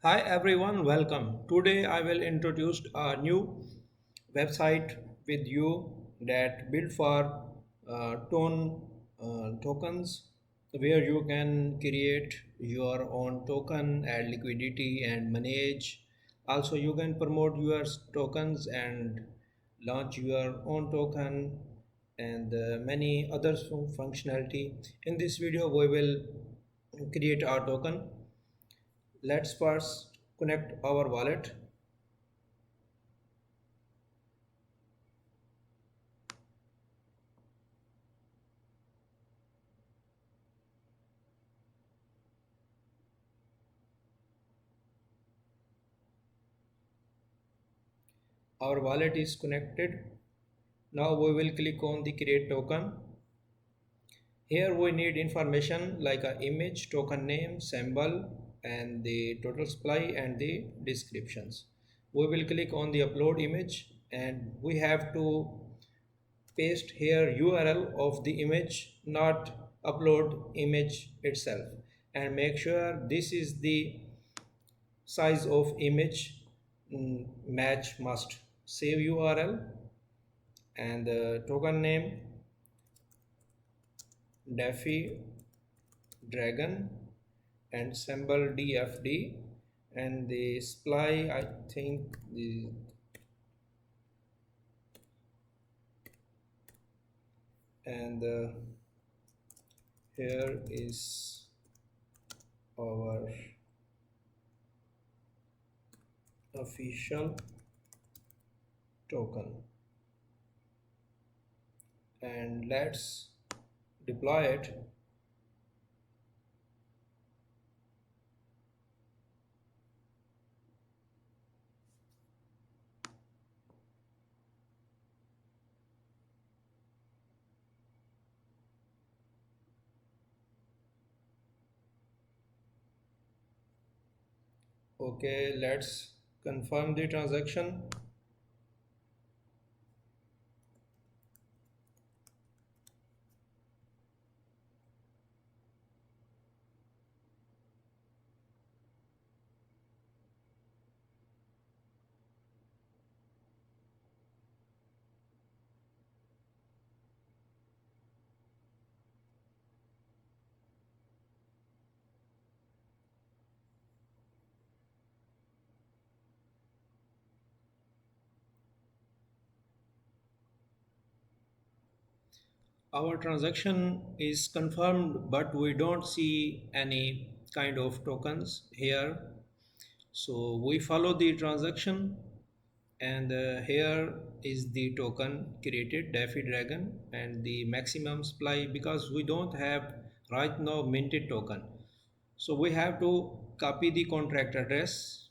Hi everyone, welcome. Today I will introduce a new website with you that built for tone tokens where you can create your own token, add liquidity and manage. Also you can promote your tokens and launch your own token and many other functionality. In this video we will create our token. Let's first connect our wallet. Our wallet is connected. Now we will click on the create token. Here we need information like a image, token name, symbol, and the total supply and the descriptions. We will click on the upload image and we have to paste here URL of the image, not upload image itself, and make sure this is the size of image match must. Save URL and the token name Defi Dragon and symbol DFD and the supply I think the and here is our official token and let's deploy it. Okay, let's confirm the transaction. Our transaction is confirmed, but we don't see any kind of tokens here. So we follow the transaction and here is the token created Defi Dragon and the maximum supply because we don't have right now minted token. So we have to copy the contract address